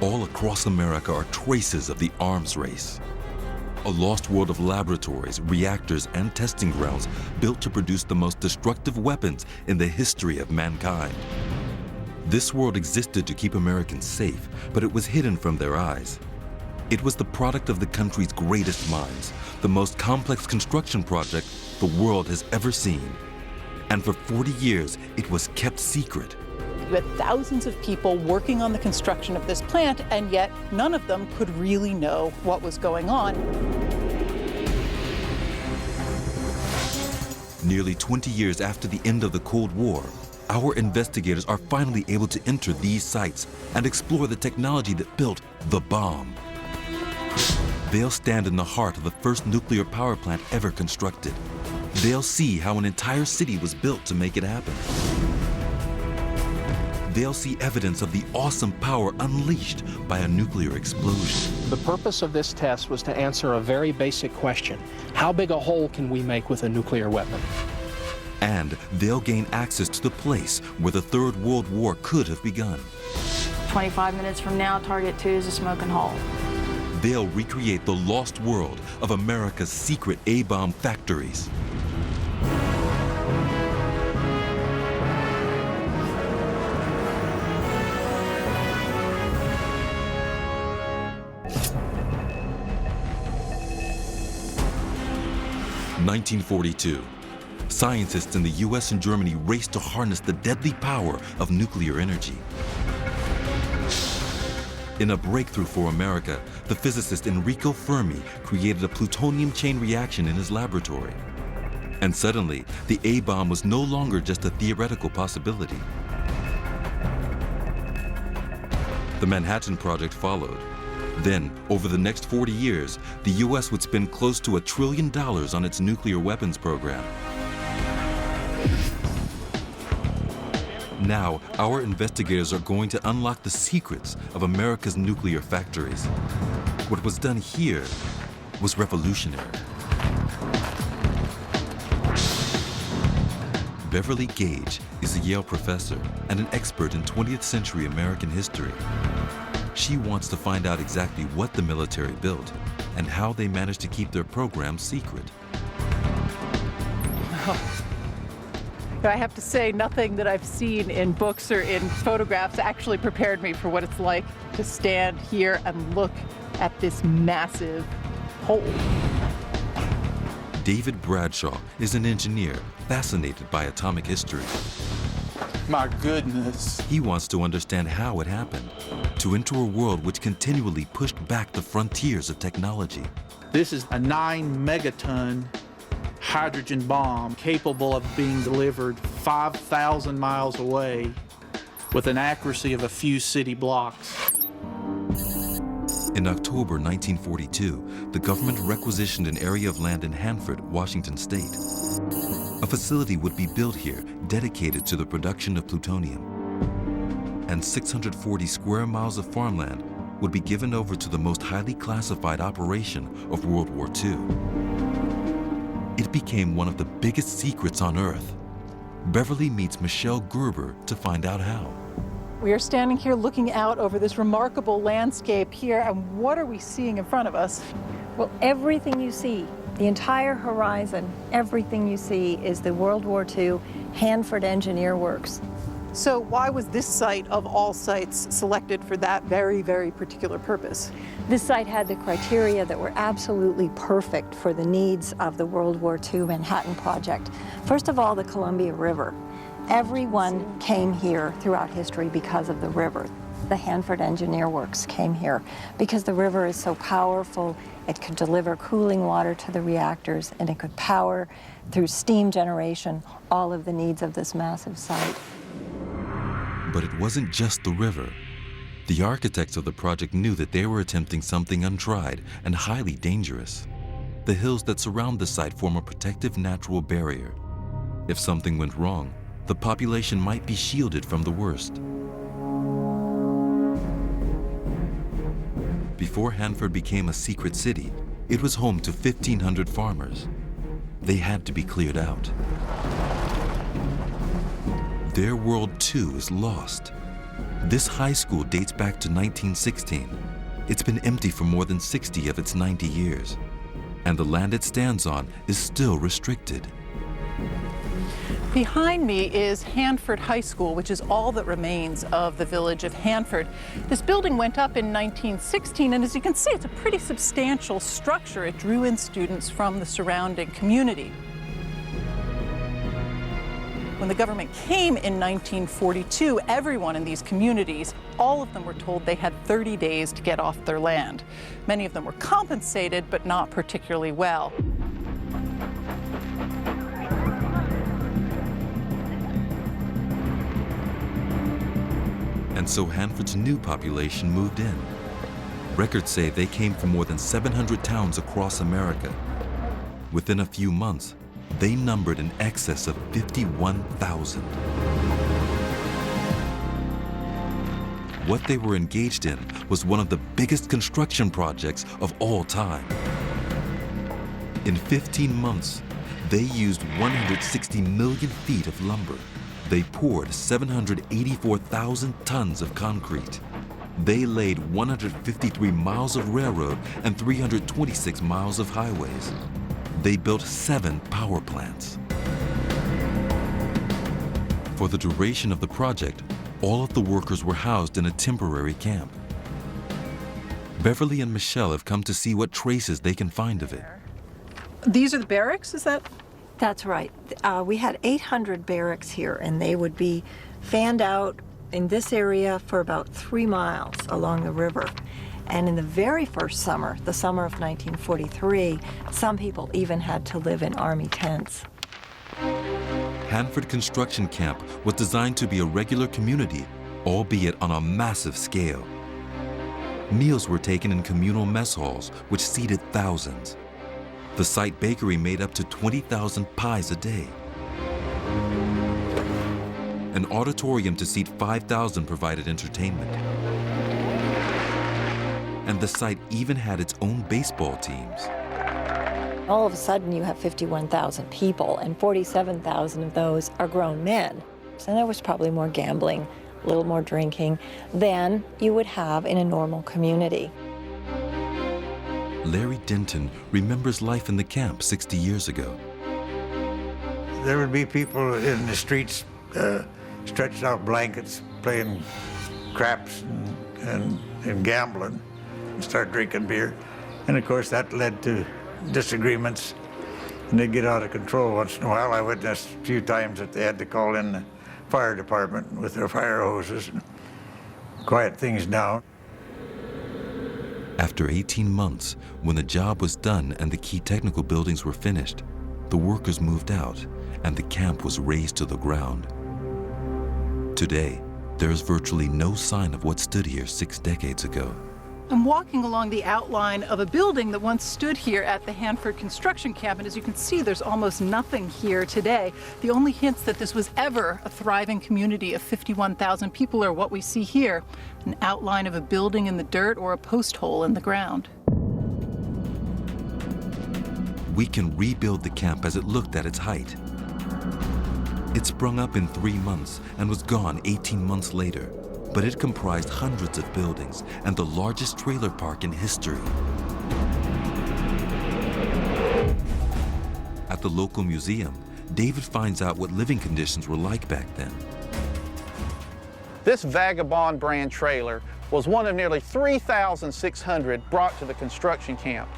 All across America are traces of the arms race. A lost world of laboratories, reactors, and testing grounds built to produce the most destructive weapons in the history of mankind. This world existed to keep Americans safe, but it was hidden from their eyes. It was the product of the country's greatest minds, the most complex construction project the world has ever seen. And for 40 years, it was kept secret. You had thousands of people working on the construction of this plant, and yet none of them could really know what was going on. Nearly 20 years after the end of the Cold War, our investigators are finally able to enter these sites and explore the technology that built the bomb. They'll stand in the heart of the first nuclear power plant ever constructed. They'll see how an entire city was built to make it happen. They'll see evidence of the awesome power unleashed by a nuclear explosion. The purpose of this test was to answer a very basic question. How big a hole can we make with a nuclear weapon? And they'll gain access to the place where the Third World War could have begun. 25 minutes from now, Target 2 is a smoking hole. They'll recreate the lost world of America's secret A-bomb factories. In 1942, scientists in the US and Germany raced to harness the deadly power of nuclear energy. In a breakthrough for America, the physicist Enrico Fermi created a plutonium chain reaction in his laboratory. And suddenly, the A-bomb was no longer just a theoretical possibility. The Manhattan Project followed. Then, over the next 40 years, the US would spend close to $1 trillion on its nuclear weapons program. Now, our investigators are going to unlock the secrets of America's nuclear factories. What was done here was revolutionary. Beverly Gage is a Yale professor and an expert in 20th century American history. She wants to find out exactly what the military built and how they managed to keep their program secret. I have to say, nothing that I've seen in books or in photographs actually prepared me for what it's like to stand here and look at this massive hole. David Bradshaw is an engineer fascinated by atomic history. My goodness. He wants to understand how it happened, to enter a world which continually pushed back the frontiers of technology. This is a 9 megaton hydrogen bomb capable of being delivered 5,000 miles away with an accuracy of a few city blocks. In October 1942, the government requisitioned an area of land in Hanford, Washington State. A facility would be built here dedicated to the production of plutonium. And 640 square miles of farmland would be given over to the most highly classified operation of World War II. It became one of the biggest secrets on Earth. Beverly meets Michelle Gerber to find out how. We are standing here looking out over this remarkable landscape here, and what are we seeing in front of us? Well, everything you see, the entire horizon, everything you see is the World War II Hanford Engineer Works. So why was this site of all sites selected for that very, very particular purpose? This site had the criteria that were absolutely perfect for the needs of the World War II Manhattan Project. First of all, the Columbia River. Everyone came here throughout history because of the river. The Hanford Engineer Works came here because the river is so powerful. It could deliver cooling water to the reactors, and it could power, through steam generation, all of the needs of this massive site. But it wasn't just the river. The architects of the project knew that they were attempting something untried and highly dangerous. The hills that surround the site form a protective natural barrier. If something went wrong, the population might be shielded from the worst. Before Hanford became a secret city, it was home to 1,500 farmers. They had to be cleared out. Their world too is lost. This high school dates back to 1916. It's been empty for more than 60 of its 90 years. And the land it stands on is still restricted. Behind me is Hanford High School, which is all that remains of the village of Hanford. This building went up in 1916, and as you can see, it's a pretty substantial structure. It drew in students from the surrounding community. When the government came in 1942, everyone in these communities, all of them were told they had 30 days to get off their land. Many of them were compensated, but not particularly well. And so Hanford's new population moved in. Records say they came from more than 700 towns across America. Within a few months, they numbered in excess of 51,000. What they were engaged in was one of the biggest construction projects of all time. In 15 months, they used 160 million feet of lumber. They poured 784,000 tons of concrete. They laid 153 miles of railroad and 326 miles of highways. They built 7 power plants. For the duration of the project, all of the workers were housed in a temporary camp. Beverly and Michelle have come to see what traces they can find of it. These are the barracks, is that? That's right. We had 800 barracks here, and they would be fanned out in this area for about 3 miles along the river. And in the very first summer, the summer of 1943, some people even had to live in army tents. Hanford Construction Camp was designed to be a regular community, albeit on a massive scale. Meals were taken in communal mess halls, which seated thousands. The site bakery made up to 20,000 pies a day. An auditorium to seat 5,000 provided entertainment. And the site even had its own baseball teams. All of a sudden, you have 51,000 people, and 47,000 of those are grown men. So there was probably more gambling, a little more drinking than you would have in a normal community. Larry Denton remembers life in the camp 60 years ago. There would be people in the streets stretched out blankets, playing craps and gambling, and start drinking beer. And of course that led to disagreements, and they'd get out of control once in a while. I witnessed a few times that they had to call in the fire department with their fire hoses and quiet things down. After 18 months, when the job was done and the key technical buildings were finished, the workers moved out and the camp was razed to the ground. Today, there is virtually no sign of what stood here 6 decades ago. I'm walking along the outline of a building that once stood here at the Hanford Construction Camp, and as you can see, there's almost nothing here today. The only hints that this was ever a thriving community of 51,000 people are what we see here, an outline of a building in the dirt or a post hole in the ground. We can rebuild the camp as it looked at its height. It sprung up in 3 months and was gone 18 months later. But it comprised hundreds of buildings and the largest trailer park in history. At the local museum, David finds out what living conditions were like back then. This Vagabond brand trailer was one of nearly 3,600 brought to the construction camp.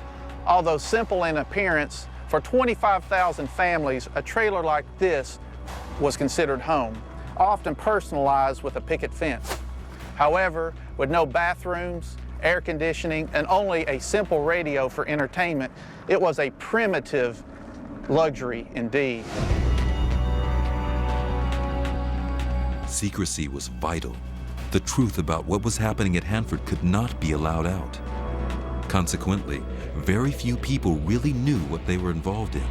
Although simple in appearance, for 25,000 families, a trailer like this was considered home, often personalized with a picket fence. However, with no bathrooms, air conditioning, and only a simple radio for entertainment, it was a primitive luxury indeed. Secrecy was vital. The truth about what was happening at Hanford could not be allowed out. Consequently, very few people really knew what they were involved in.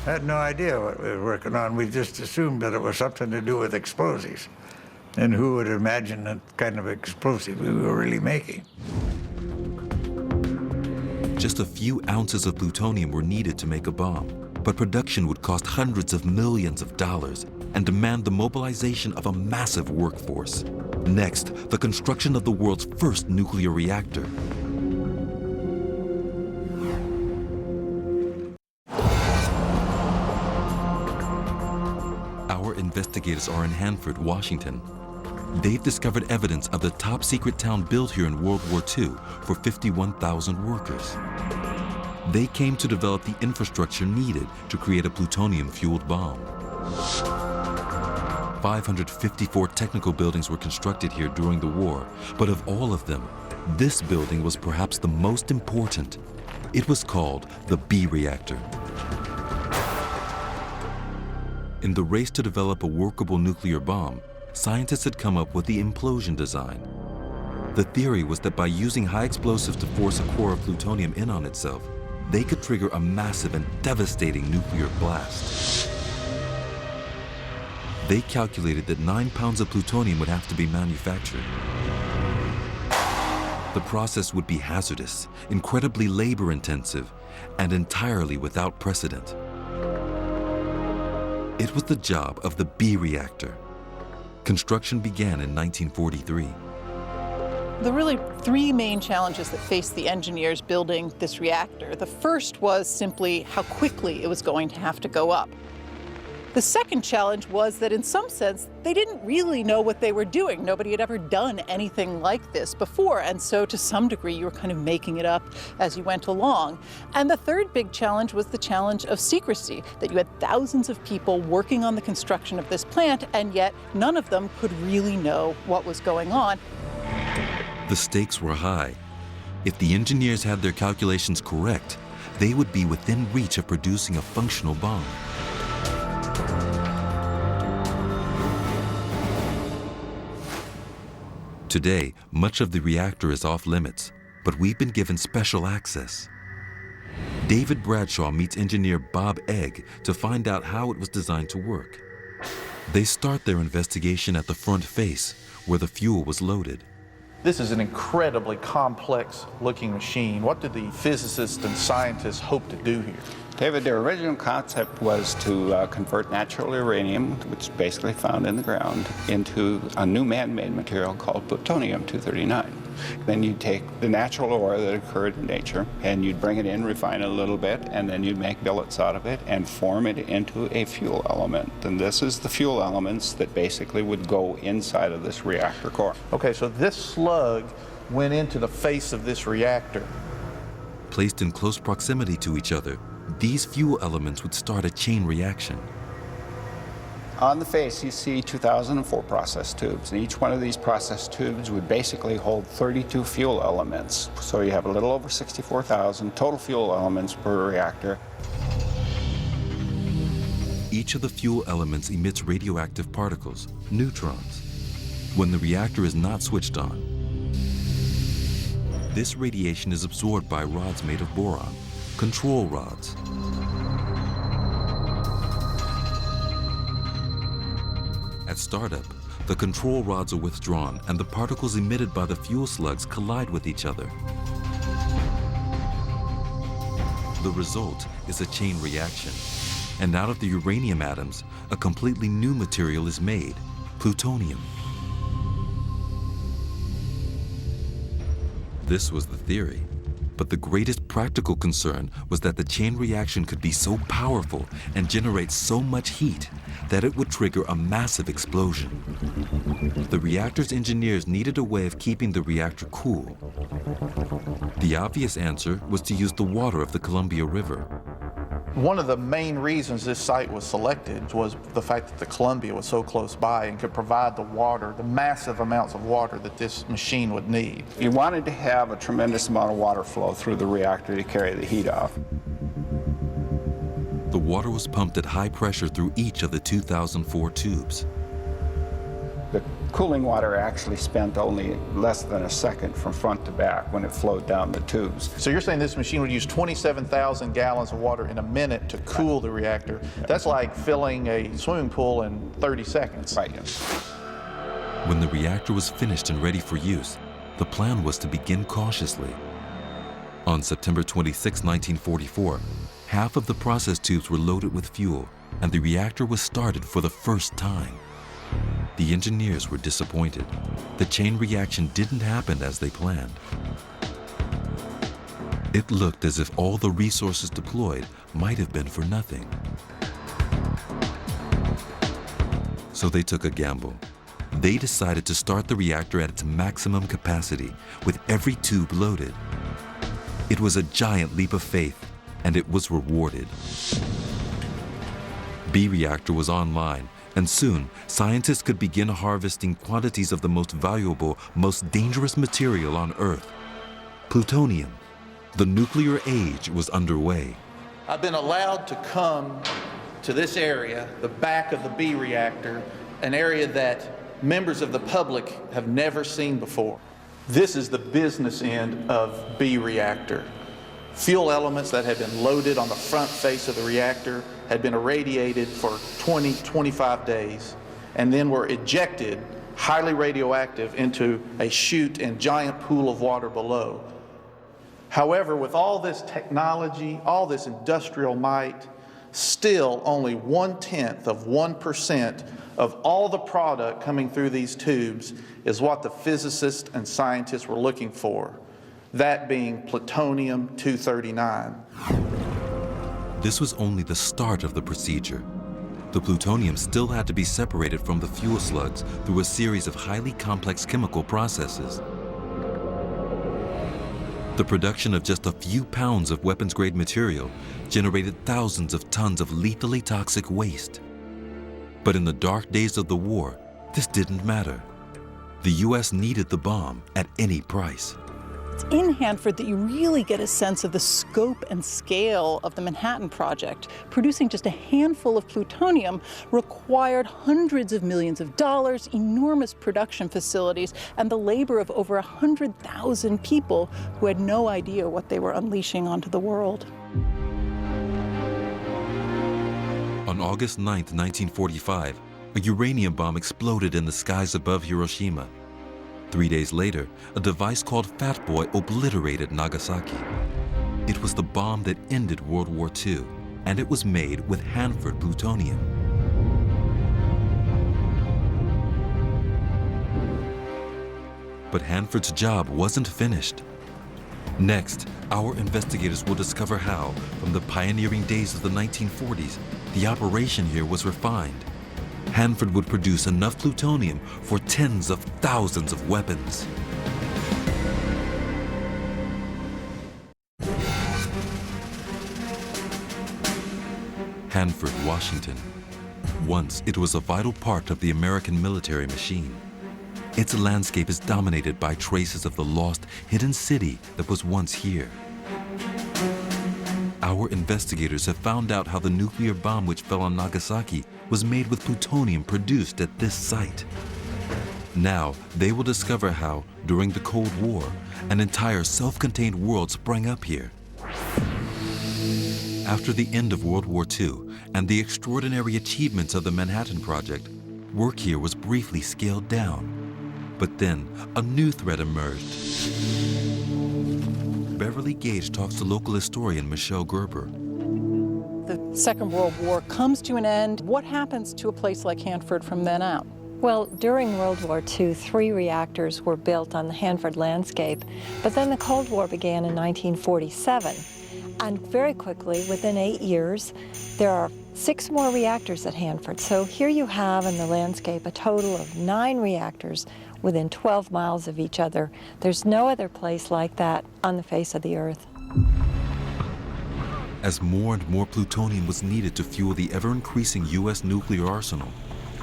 I had no idea what we were working on. We just assumed that it was something to do with explosives. And who would imagine that kind of explosive we were really making? Just a few ounces of plutonium were needed to make a bomb, but production would cost hundreds of millions of dollars, and demand the mobilization of a massive workforce. Next, the construction of the world's first nuclear reactor. Our investigators are in Hanford, Washington. They've discovered evidence of the top secret town built here in World War II for 51,000 workers. They came to develop the infrastructure needed to create a plutonium-fueled bomb. 554 technical buildings were constructed here during the war, but of all of them, this building was perhaps the most important. It was called the B reactor. In the race to develop a workable nuclear bomb, scientists had come up with the implosion design. The theory was that by using high explosives to force a core of plutonium in on itself, they could trigger a massive and devastating nuclear blast. They calculated that 9 pounds of plutonium would have to be manufactured. The process would be hazardous, incredibly labor-intensive, and entirely without precedent. It was the job of the B reactor. Construction began in 1943. There were really three main challenges that faced the engineers building this reactor. The first was simply how quickly it was going to have to go up. The second challenge was that in some sense, they didn't really know what they were doing. Nobody had ever done anything like this before. And so to some degree, you were kind of making it up as you went along. And the third big challenge was the challenge of secrecy, that you had thousands of people working on the construction of this plant, and yet none of them could really know what was going on. The stakes were high. If the engineers had their calculations correct, they would be within reach of producing a functional bomb. Today, much of the reactor is off limits, but we've been given special access. David Bradshaw meets engineer Bob Egg to find out how it was designed to work. They start their investigation at the front face, where the fuel was loaded. This is an incredibly complex looking machine. What did the physicists and scientists hope to do here? David, their original concept was to convert natural uranium, which is basically found in the ground, into a new man-made material called plutonium-239. Then you'd take the natural ore that occurred in nature, and you'd bring it in, refine it a little bit, and then you'd make billets out of it and form it into a fuel element. And this is the fuel elements that basically would go inside of this reactor core. Okay, so this slug went into the face of this reactor. Placed in close proximity to each other, these fuel elements would start a chain reaction. On the face, you see 2004 process tubes, and each one of these process tubes would basically hold 32 fuel elements. So you have a little over 64,000 total fuel elements per reactor. Each of the fuel elements emits radioactive particles, neutrons, when the reactor is not switched on. This radiation is absorbed by rods made of boron, control rods. At startup, the control rods are withdrawn and the particles emitted by the fuel slugs collide with each other. The result is a chain reaction, and out of the uranium atoms, a completely new material is made, plutonium. This was the theory. But the greatest practical concern was that the chain reaction could be so powerful and generate so much heat that it would trigger a massive explosion. The reactor's engineers needed a way of keeping the reactor cool. The obvious answer was to use the water of the Columbia River. One of the main reasons this site was selected was the fact that the Columbia was so close by and could provide the water, the massive amounts of water that this machine would need. You wanted to have a tremendous amount of water flow through the reactor to carry the heat off. The water was pumped at high pressure through each of the 2004 tubes. The cooling water actually spent only less than a second from front to back when it flowed down the tubes. So you're saying this machine would use 27,000 gallons of water in a minute to cool the reactor. That's like filling a swimming pool in 30 seconds. Right. When the reactor was finished and ready for use, the plan was to begin cautiously. On September 26, 1944, half of the process tubes were loaded with fuel, and the reactor was started for the first time. The engineers were disappointed. The chain reaction didn't happen as they planned. It looked as if all the resources deployed might have been for nothing. So they took a gamble. They decided to start the reactor at its maximum capacity, with every tube loaded. It was a giant leap of faith, and it was rewarded. B reactor was online, and soon scientists could begin harvesting quantities of the most valuable, most dangerous material on Earth, plutonium. The nuclear age was underway. I've been allowed to come to this area, the back of the B reactor, an area that members of the public have never seen before. This is the business end of B reactor. Fuel elements that had been loaded on the front face of the reactor had been irradiated for 25 days, and then were ejected, highly radioactive, into a chute and giant pool of water below. However, with all this technology, all this industrial might, still only 0.1% of all the product coming through these tubes is what the physicists and scientists were looking for, that being plutonium-239. This was only the start of the procedure. The plutonium still had to be separated from the fuel slugs through a series of highly complex chemical processes. The production of just a few pounds of weapons-grade material generated thousands of tons of lethally toxic waste. But in the dark days of the war, this didn't matter. The U.S. needed the bomb at any price. It's in Hanford that you really get a sense of the scope and scale of the Manhattan Project. Producing just a handful of plutonium required hundreds of millions of dollars, enormous production facilities, and the labor of over 100,000 people who had no idea what they were unleashing onto the world. On August 9, 1945, a uranium bomb exploded in the skies above Hiroshima. 3 days later, a device called Fat Boy obliterated Nagasaki. It was the bomb that ended World War II, and it was made with Hanford plutonium. But Hanford's job wasn't finished. Next, our investigators will discover how, from the pioneering days of the 1940s, the operation here was refined. Hanford would produce enough plutonium for tens of thousands of weapons. Hanford, Washington. Once, it was a vital part of the American military machine. Its landscape is dominated by traces of the lost, hidden city that was once here. Our investigators have found out how the nuclear bomb which fell on Nagasaki was made with plutonium produced at this site. Now, they will discover how, during the Cold War, an entire self-contained world sprang up here. After the end of World War II and the extraordinary achievements of the Manhattan Project, work here was briefly scaled down. But then, a new threat emerged. Beverly Gage talks to local historian Michelle Gerber. The Second World War comes to an end. What happens to a place like Hanford from then out? Well, during World War II, 3 reactors were built on the Hanford landscape, but then the Cold War began in 1947. And very quickly, within 8 years, there are 6 more reactors at Hanford. So here you have in the landscape a total of 9 reactors within 12 miles of each other. There's no other place like that on the face of the Earth. As more and more plutonium was needed to fuel the ever-increasing U.S. nuclear arsenal,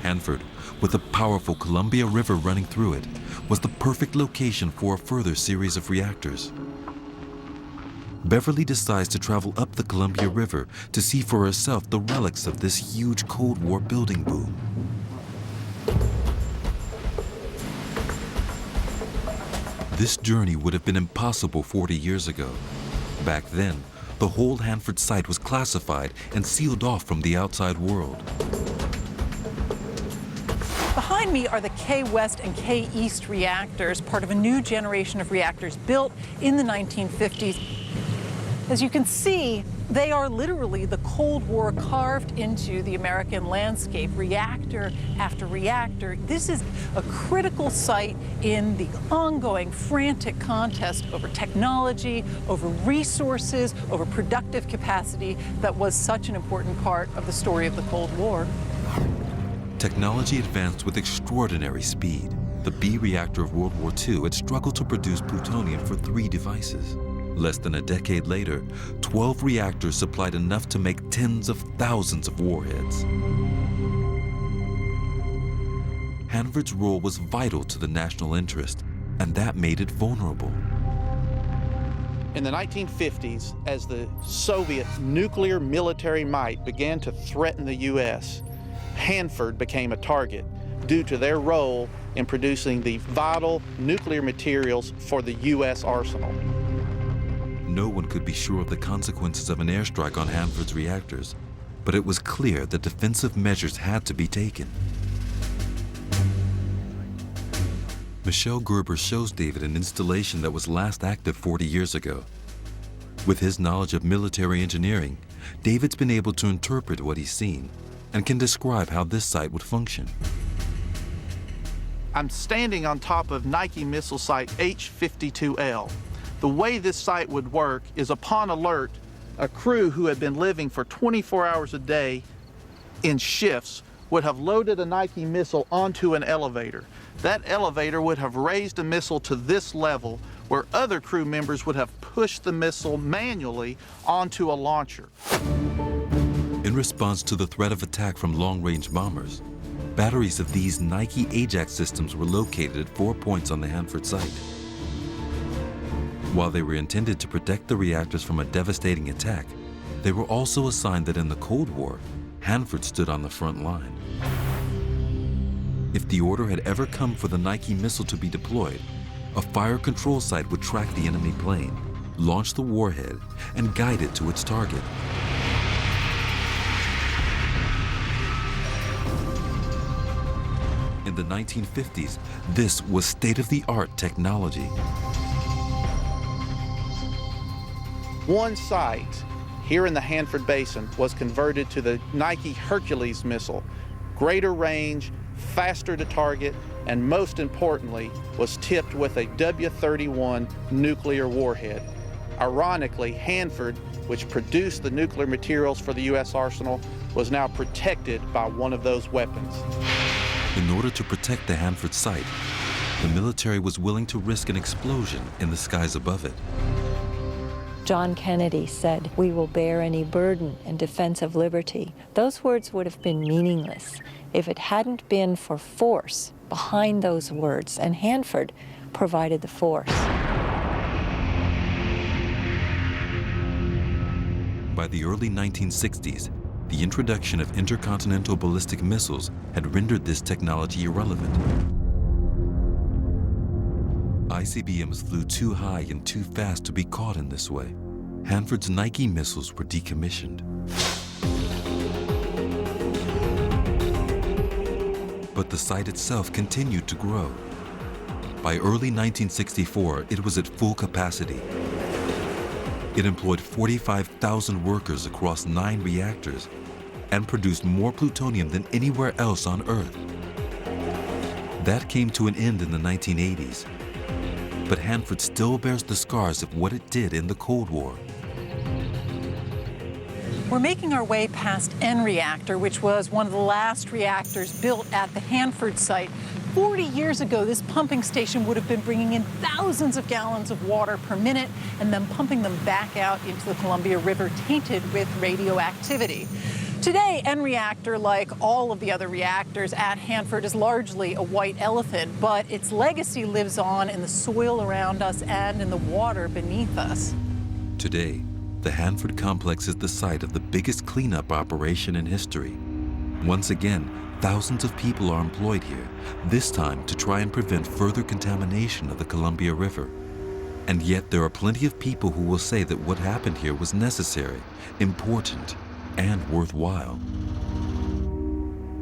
Hanford, with the powerful Columbia River running through it, was the perfect location for a further series of reactors. Beverly decides to travel up the Columbia River to see for herself the relics of this huge Cold War building boom. This journey would have been impossible 40 years ago. Back then, the whole Hanford site was classified and sealed off from the outside world. Behind me are the K West and K East reactors, part of a new generation of reactors built in the 1950s. As you can see, They are literally the Cold War carved into the American landscape, reactor after reactor. This is a critical site in the ongoing frantic contest over technology, over resources, over productive capacity that was such an important part of the story of the Cold War. Technology advanced with extraordinary speed. The B reactor of World War II had struggled to produce plutonium for 3 devices. Less than a decade later, 12 reactors supplied enough to make tens of thousands of warheads. Hanford's role was vital to the national interest, and that made it vulnerable. In the 1950s, as the Soviet nuclear military might began to threaten the U.S., Hanford became a target due to their role in producing the vital nuclear materials for the U.S. arsenal. No one could be sure of the consequences of an airstrike on Hanford's reactors, but it was clear that defensive measures had to be taken. Michel Gerber shows David an installation that was last active 40 years ago. With his knowledge of military engineering, David's been able to interpret what he's seen and can describe how this site would function. I'm standing on top of Nike missile site H-52L. The way this site would work is upon alert, a crew who had been living for 24 hours a day in shifts would have loaded a Nike missile onto an elevator. That elevator would have raised a missile to this level where other crew members would have pushed the missile manually onto a launcher. In response to the threat of attack from long-range bombers, batteries of these Nike Ajax systems were located at 4 points on the Hanford site. While they were intended to protect the reactors from a devastating attack, they were also a sign that in the Cold War, Hanford stood on the front line. If the order had ever come for the Nike missile to be deployed, a fire control site would track the enemy plane, launch the warhead, and guide it to its target. In the 1950s, this was state-of-the-art technology. One site here in the Hanford Basin was converted to the Nike Hercules missile. Greater range, faster to target, and most importantly, was tipped with a W-31 nuclear warhead. Ironically, Hanford, which produced the nuclear materials for the U.S. arsenal, was now protected by one of those weapons. In order to protect the Hanford site, the military was willing to risk an explosion in the skies above it. John Kennedy said, "We will bear any burden in defense of liberty." Those words would have been meaningless if it hadn't been for force behind those words, and Hanford provided the force. By the early 1960s, the introduction of intercontinental ballistic missiles had rendered this technology irrelevant. ICBMs flew too high and too fast to be caught in this way. Hanford's Nike missiles were decommissioned. But the site itself continued to grow. By early 1964, it was at full capacity. It employed 45,000 workers across 9 reactors and produced more plutonium than anywhere else on Earth. That came to an end in the 1980s. But Hanford still bears the scars of what it did in the Cold War. We're making our way past N reactor, which was one of the last reactors built at the Hanford site. 40 years ago, this pumping station would have been bringing in thousands of gallons of water per minute and then pumping them back out into the Columbia River, tainted with radioactivity. Today, N reactor, like all of the other reactors at Hanford, is largely a white elephant, but its legacy lives on in the soil around us and in the water beneath us. Today, the Hanford complex is the site of the biggest cleanup operation in history. Once again, thousands of people are employed here, this time to try and prevent further contamination of the Columbia River. And yet there are plenty of people who will say that what happened here was necessary, important, and worthwhile.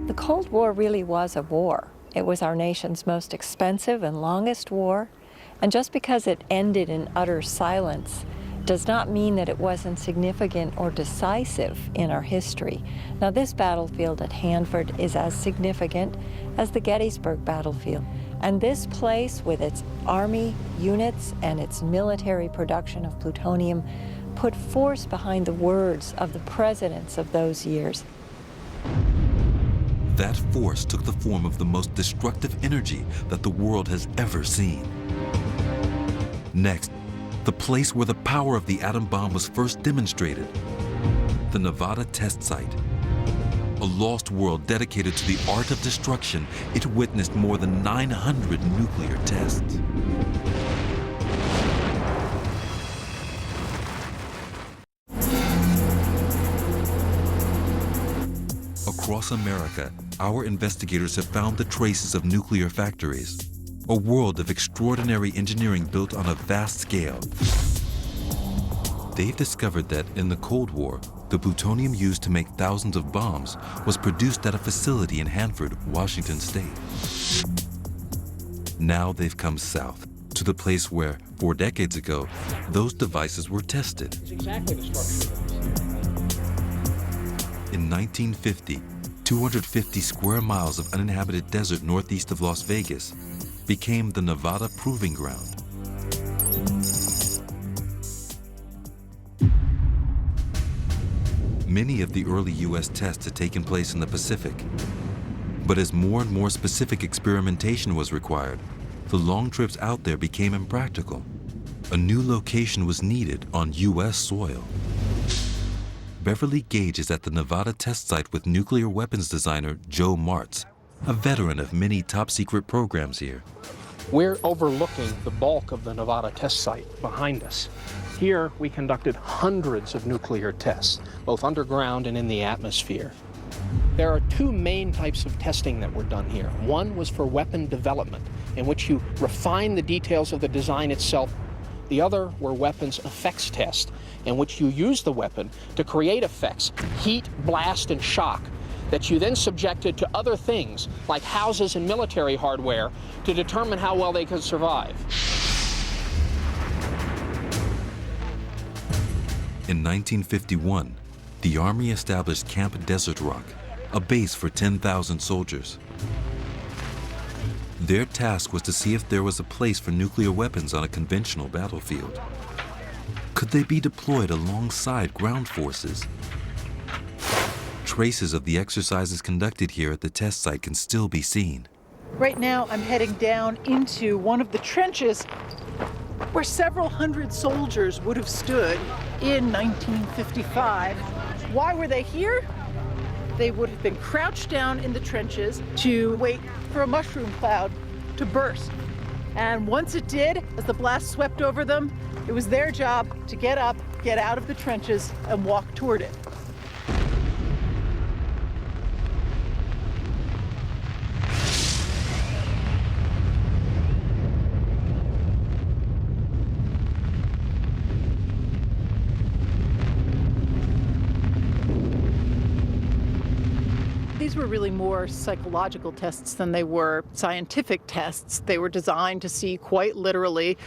The Cold War really was a war. It was our nation's most expensive and longest war. And just because it ended in utter silence does not mean that it wasn't significant or decisive in our history. Now, this battlefield at Hanford is as significant as the Gettysburg battlefield. And this place, with its Army units and its military production of plutonium, put force behind the words of the presidents of those years. That force took the form of the most destructive energy that the world has ever seen. Next, the place where the power of the atom bomb was first demonstrated, the Nevada test site. A lost world dedicated to the art of destruction, it witnessed more than 900 nuclear tests. Across America, our investigators have found the traces of nuclear factories, a world of extraordinary engineering built on a vast scale. They've discovered that in the Cold War, the plutonium used to make thousands of bombs was produced at a facility in Hanford, Washington state. Now they've come south to the place where, 4 decades ago, those devices were tested. It's exactly the structure. In 1950, 250 square miles of uninhabited desert northeast of Las Vegas became the Nevada Proving Ground. Many of the early U.S. tests had taken place in the Pacific. But as more and more specific experimentation was required, the long trips out there became impractical. A new location was needed on U.S. soil. Beverly Gage is at the Nevada test site with nuclear weapons designer Joe Martz, a veteran of many top-secret programs here. We're overlooking the bulk of the Nevada test site behind us. Here, we conducted hundreds of nuclear tests, both underground and in the atmosphere. There are 2 main types of testing that were done here. One was for weapon development, in which you refine the details of the design itself. The other were weapons effects tests, in which you use the weapon to create effects, heat, blast, and shock, that you then subjected to other things, like houses and military hardware, to determine how well they could survive. In 1951, the Army established Camp Desert Rock, a base for 10,000 soldiers. Their task was to see if there was a place for nuclear weapons on a conventional battlefield. Could they be deployed alongside ground forces? Traces of the exercises conducted here at the test site can still be seen. Right now, I'm heading down into one of the trenches where several hundred soldiers would have stood in 1955. Why were they here? They would have been crouched down in the trenches to wait for a mushroom cloud to burst. And once it did, as the blast swept over them, it was their job to get up, get out of the trenches, and walk toward it. These were really more psychological tests than they were scientific tests. They were designed to see quite literally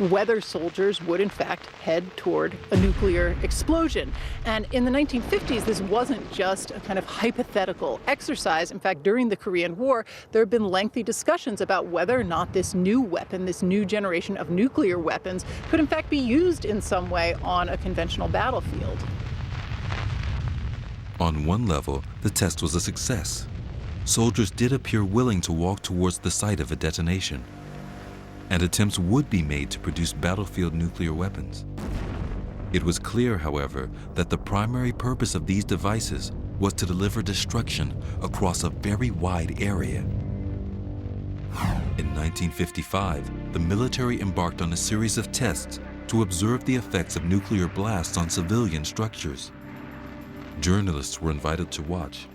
whether soldiers would in fact head toward a nuclear explosion. And in the 1950s, this wasn't just a kind of hypothetical exercise. In fact, during the Korean War, there have been lengthy discussions about whether or not this new weapon, this new generation of nuclear weapons, could in fact be used in some way on a conventional battlefield. On one level, the test was a success. Soldiers did appear willing to walk towards the site of a detonation, and attempts would be made to produce battlefield nuclear weapons. It was clear, however, that the primary purpose of these devices was to deliver destruction across a very wide area. In 1955, the military embarked on a series of tests to observe the effects of nuclear blasts on civilian structures. Journalists were invited to watch.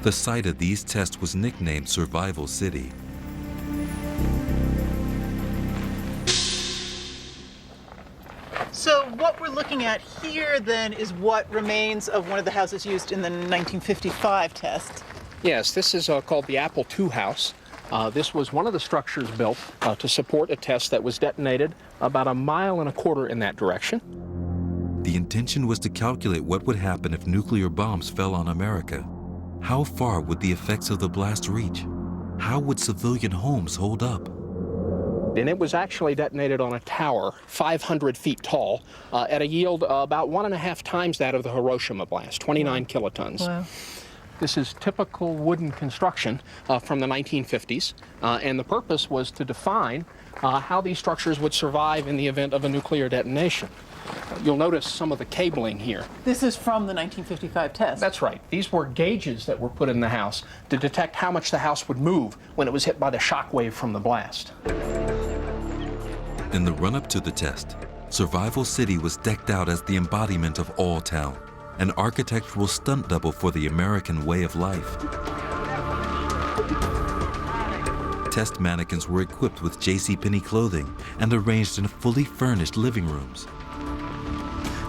The site of these tests was nicknamed Survival City. So what we're looking at here then is what remains of one of the houses used in the 1955 test. Yes, this is called the Apple II house. This was one of the structures built to support a test that was detonated about 1.25 miles in that direction. The intention was to calculate what would happen if nuclear bombs fell on America. How far would the effects of the blast reach? How would civilian homes hold up? And it was actually detonated on a tower 500 feet tall at a yield about 1.5 times that of the Hiroshima blast, 29 kilotons. Wow. This is typical wooden construction from the 1950s, and the purpose was to define how these structures would survive in the event of a nuclear detonation. You'll notice some of the cabling here. This is from the 1955 test. That's right. These were gauges that were put in the house to detect how much the house would move when it was hit by the shock wave from the blast. In the run-up to the test, Survival City was decked out as the embodiment of All Town, an architectural stunt double for the American way of life. Test mannequins were equipped with JCPenney clothing and arranged in fully furnished living rooms.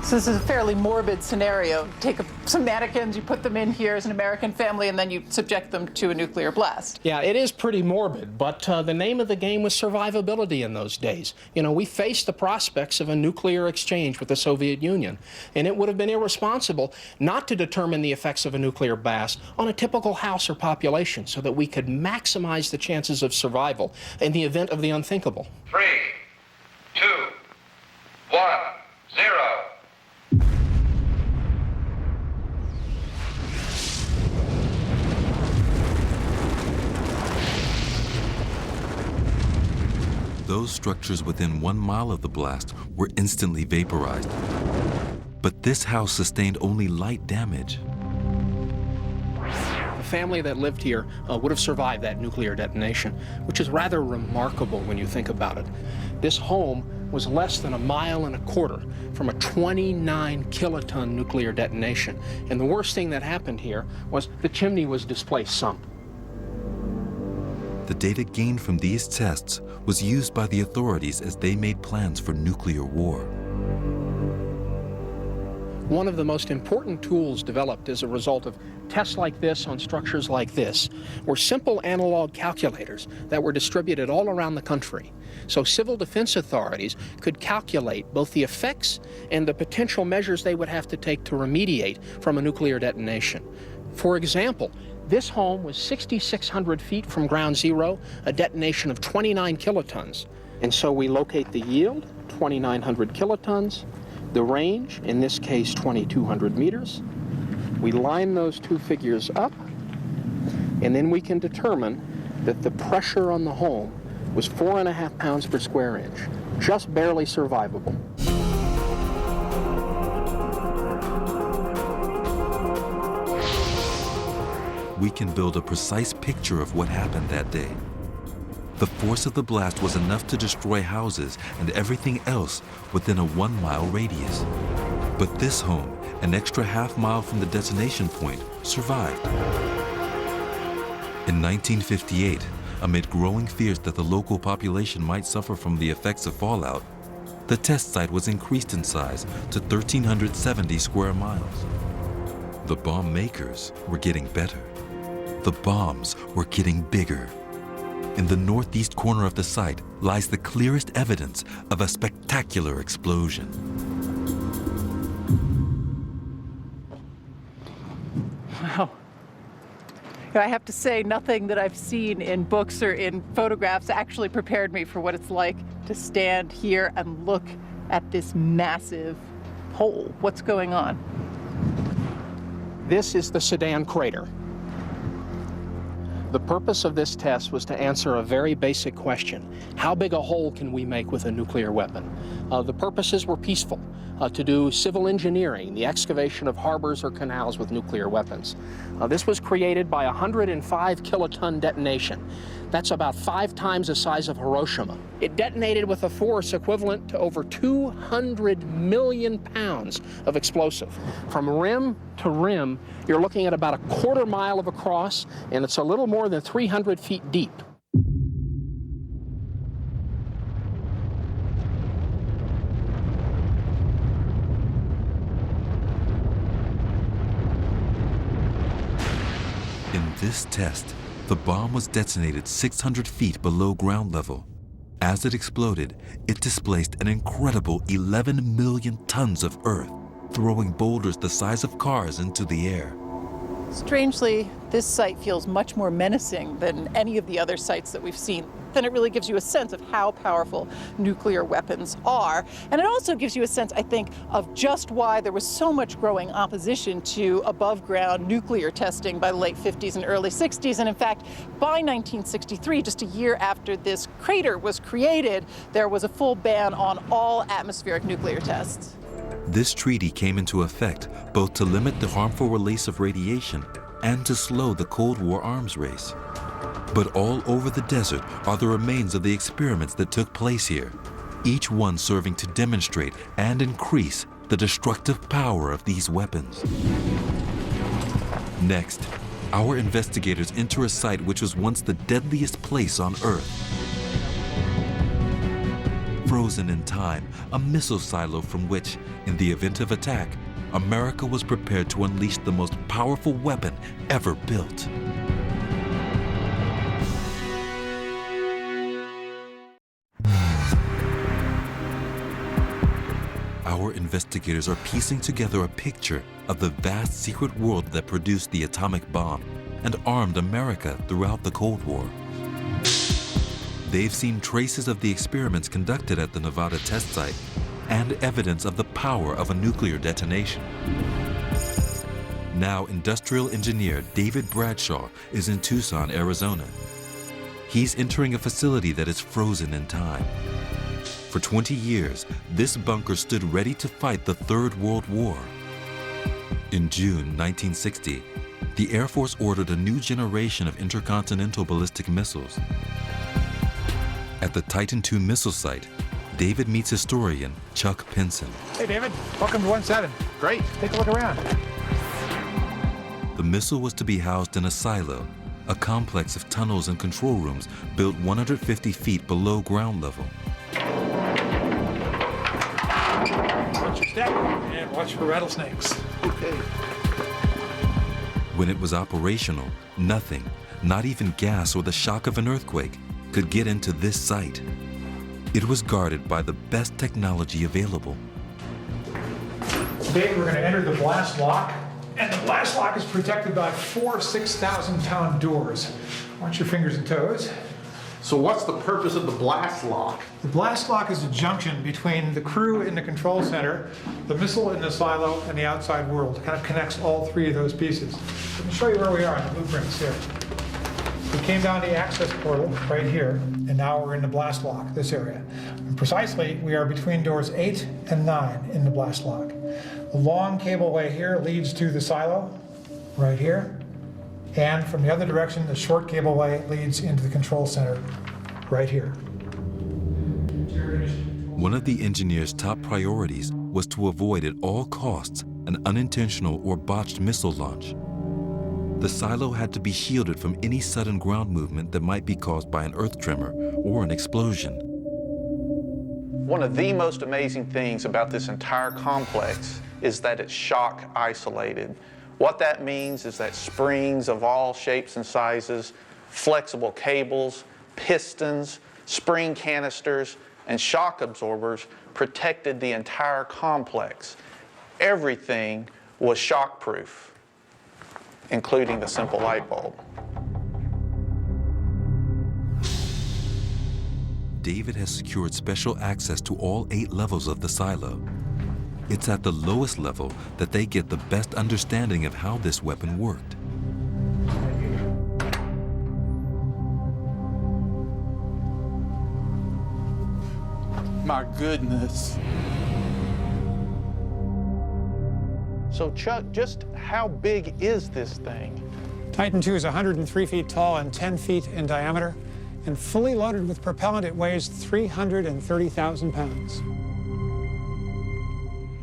So this is a fairly morbid scenario. Take some mannequins, you put them in here as an American family, and then you subject them to a nuclear blast. Yeah, it is pretty morbid, but the name of the game was survivability in those days. You know, we faced the prospects of a nuclear exchange with the Soviet Union, and it would have been irresponsible not to determine the effects of a nuclear blast on a typical house or population so that we could maximize the chances of survival in the event of the unthinkable. 3, 2, 1, 0. Those structures within 1 mile of the blast were instantly vaporized. But this house sustained only light damage. The family that lived here would have survived that nuclear detonation, which is rather remarkable when you think about it. This home was less than 1.25 miles from a 29 kiloton nuclear detonation. And the worst thing that happened here was the chimney was displaced some. The data gained from these tests was used by the authorities as they made plans for nuclear war. One of the most important tools developed as a result of tests like this on structures like this were simple analog calculators that were distributed all around the country. So civil defense authorities could calculate both the effects and the potential measures they would have to take to remediate from a nuclear detonation. For example, this home was 6,600 feet from ground zero, a detonation of 29 kilotons. And so we locate the yield, 2,900 kilotons, the range, in this case 2,200 meters. We line those two figures up, and then we can determine that the pressure on the home was 4.5 pounds per square inch, just barely survivable. We can build a precise picture of what happened that day. The force of the blast was enough to destroy houses and everything else within a 1 mile radius. But this home, an extra half mile from the detonation point, survived. In 1958, amid growing fears that the local population might suffer from the effects of fallout, the test site was increased in size to 1,370 square miles. The bomb makers were getting better. The bombs were getting bigger. In the northeast corner of the site lies the clearest evidence of a spectacular explosion. Wow. I have to say, nothing that I've seen in books or in photographs actually prepared me for what it's like to stand here and look at this massive hole. What's going on? This is the Sedan crater. The purpose of this test was to answer a very basic question. How big a hole can we make with a nuclear weapon? The purposes were peaceful, to do civil engineering, the excavation of harbors or canals with nuclear weapons. This was created by a 105 kiloton detonation. That's about 5 times the size of Hiroshima. It detonated with a force equivalent to over 200 million pounds of explosive. From rim to rim, you're looking at about a 1/4 mile of across, and it's a little more than 300 feet deep. In this test, The bomb was detonated 600 feet below ground level. As it exploded, it displaced an incredible 11 million tons of earth, throwing boulders the size of cars into the air. Strangely, this site feels much more menacing than any of the other sites that we've seen. Then it really gives you a sense of how powerful nuclear weapons are. And it also gives you a sense, I think, of just why there was so much growing opposition to above-ground nuclear testing by the late 50s and early 60s. And in fact, by 1963, just a year after this crater was created, there was a full ban on all atmospheric nuclear tests. This treaty came into effect both to limit the harmful release of radiation and to slow the Cold War arms race. But all over the desert are the remains of the experiments that took place here, each one serving to demonstrate and increase the destructive power of these weapons. Next, our investigators enter a site which was once the deadliest place on Earth. Frozen in time, a missile silo from which, in the event of attack, America was prepared to unleash the most powerful weapon ever built. Our investigators are piecing together a picture of the vast secret world that produced the atomic bomb and armed America throughout the Cold War. They've seen traces of the experiments conducted at the Nevada test site and evidence of the power of a nuclear detonation. Now, industrial engineer David Bradshaw is in Tucson, Arizona. He's entering a facility that is frozen in time. For 20 years, this bunker stood ready to fight the Third World War. In June 1960, the Air Force ordered a new generation of intercontinental ballistic missiles. At the Titan II missile site, David meets historian Chuck Pinson. Hey, David. Welcome to 17. Great. Take a look around. The missile was to be housed in a silo, a complex of tunnels and control rooms built 150 feet below ground level. Watch your step and watch for rattlesnakes. Okay. When it was operational, nothing, not even gas or the shock of an earthquake, could get into this site. It was guarded by the best technology available. Today we're going to enter the blast lock, and the blast lock is protected by 4 6,000-pound doors. Watch your fingers and toes. So what's the purpose of the blast lock? The blast lock is a junction between the crew in the control center, the missile in the silo, and the outside world. It kind of connects all three of those pieces. Let me show you where we are in the blueprints here. We came down the access portal right here, and now we're in the blast lock, this area. And precisely, we are between doors 8 and 9 in the blast lock. The long cableway here leads to the silo, right here. And from the other direction, the short cableway leads into the control center, right here. One of the engineer's top priorities was to avoid at all costs an unintentional or botched missile launch. The silo had to be shielded from any sudden ground movement that might be caused by an earth tremor or an explosion. One of the most amazing things about this entire complex is that it's shock isolated. What that means is that springs of all shapes and sizes, flexible cables, pistons, spring canisters, and shock absorbers protected the entire complex. Everything was shock-proof, including the simple light bulb. David has secured special access to all 8 levels of the silo. It's at the lowest level that they get the best understanding of how this weapon worked. My goodness. So Chuck, just how big is this thing? Titan II is 103 feet tall and 10 feet in diameter, and fully loaded with propellant, it weighs 330,000 pounds.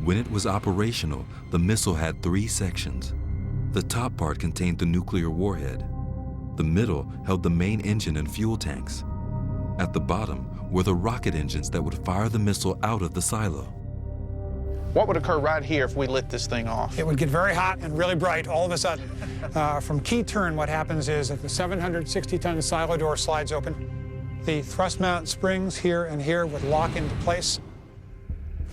When it was operational, the missile had 3 sections. The top part contained the nuclear warhead. The middle held the main engine and fuel tanks. At the bottom were the rocket engines that would fire the missile out of the silo. What would occur right here if we lit this thing off? It would get very hot and really bright all of a sudden. From key turn, what happens is that the 760-ton silo door slides open. The thrust mount springs here and here would lock into place,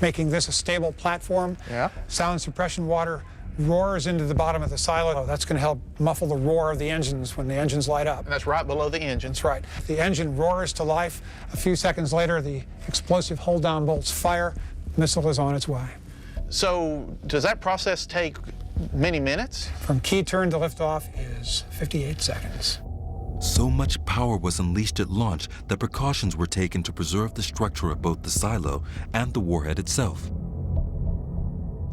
making this a stable platform. Yeah. Sound suppression water roars into the bottom of the silo. That's going to help muffle the roar of the engines when the engines light up. And that's right below the engine. That's right. The engine roars to life. A few seconds later, the explosive hold-down bolts fire. Missile is on its way. So does that process take many minutes? From key turn to liftoff is 58 seconds. So much power was unleashed at launch that precautions were taken to preserve the structure of both the silo and the warhead itself.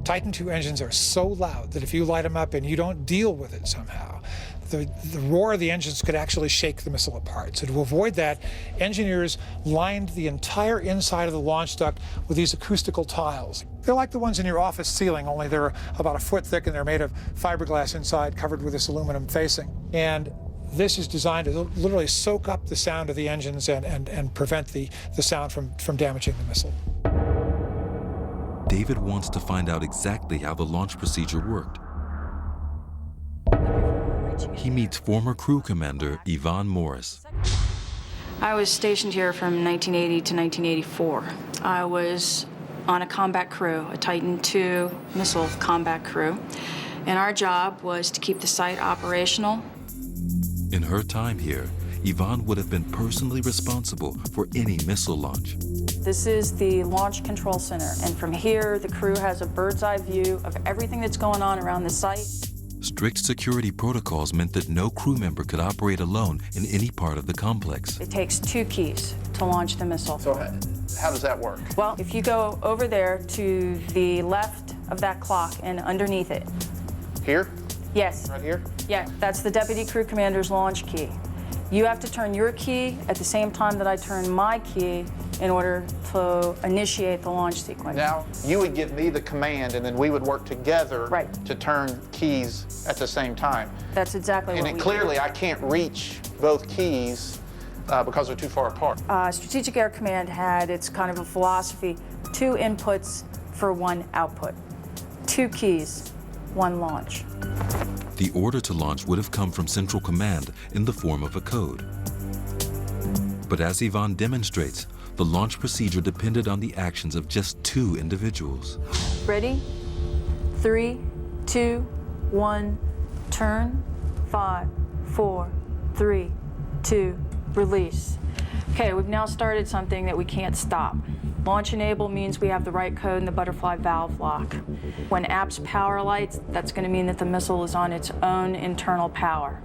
Titan II engines are so loud that if you light them up and you don't deal with it somehow, the roar of the engines could actually shake the missile apart. So to avoid that, engineers lined the entire inside of the launch duct with these acoustical tiles. They're like the ones in your office ceiling, only they're about a foot thick and they're made of fiberglass inside, covered with this aluminum facing. And this is designed to literally soak up the sound of the engines and prevent the sound from damaging the missile. David wants to find out exactly how the launch procedure worked. He meets former crew commander Yvonne Morris. I was stationed here from 1980 to 1984. I was on a combat crew, a Titan II missile combat crew, and our job was to keep the site operational. In her time here, Yvonne would have been personally responsible for any missile launch. This is the Launch Control Center, and from here, the crew has a bird's eye view of everything that's going on around the site. Strict security protocols meant that no crew member could operate alone in any part of the complex. It takes 2 keys to launch the missile. So how does that work? Well, if you go over there to the left of that clock and underneath it. Here? Yes. Right here? Yeah, that's the deputy crew commander's launch key. You have to turn your key at the same time that I turn my key in order to initiate the launch sequence. Now, you would give me the command, and then we would work together Right. to turn keys at the same time. That's exactly what we And do. clearly, I can't reach both keys because they're too far apart. Strategic Air Command had its kind of a philosophy, 2 inputs for 1 output. 2 keys, 1 launch. The order to launch would have come from Central Command in the form of a code. But as Yvonne demonstrates, the launch procedure depended on the actions of just 2 individuals. Ready? 3, 2, 1, turn. 5, 4, 3, 2, release. Okay, we've now started something that we can't stop. Launch enable means we have the right code in the butterfly valve lock. When APS power lights, that's going to mean that the missile is on its own internal power.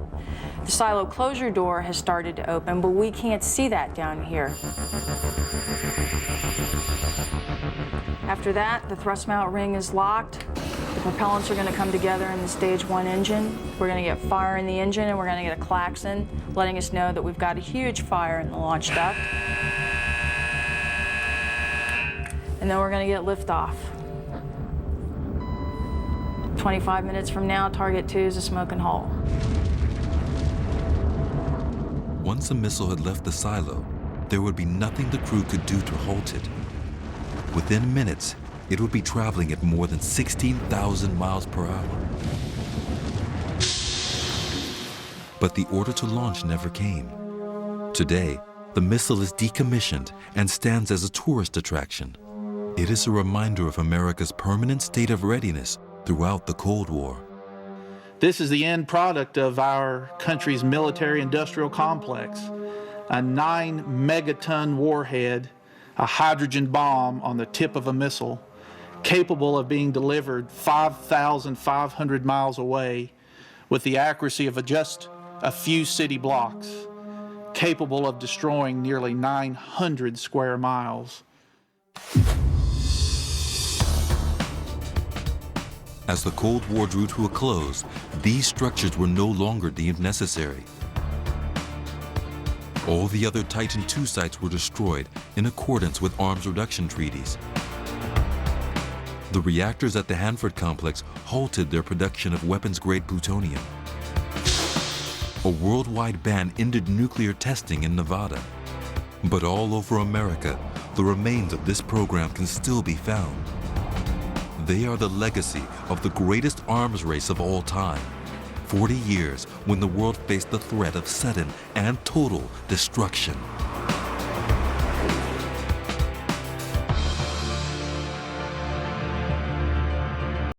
The silo closure door has started to open, but we can't see that down here. After that, the thrust mount ring is locked. The propellants are going to come together in the stage 1 engine. We're going to get fire in the engine, and we're going to get a klaxon letting us know that we've got a huge fire in the launch duct. And then we're going to get liftoff. 25 minutes from now, target 2 is a smoking hole. Once a missile had left the silo, there would be nothing the crew could do to halt it. Within minutes, it would be traveling at more than 16,000 miles per hour. But the order to launch never came. Today, the missile is decommissioned and stands as a tourist attraction. It is a reminder of America's permanent state of readiness throughout the Cold War. This is the end product of our country's military-industrial complex. A 9-megaton warhead, a hydrogen bomb on the tip of a missile, capable of being delivered 5,500 miles away with the accuracy of just a few city blocks, capable of destroying nearly 900 square miles. As the Cold War drew to a close, these structures were no longer deemed necessary. All the other Titan II sites were destroyed in accordance with arms reduction treaties. The reactors at the Hanford complex halted their production of weapons-grade plutonium. A worldwide ban ended nuclear testing in Nevada. But all over America, the remains of this program can still be found. They are the legacy of the greatest arms race of all time. 40 years when the world faced the threat of sudden and total destruction.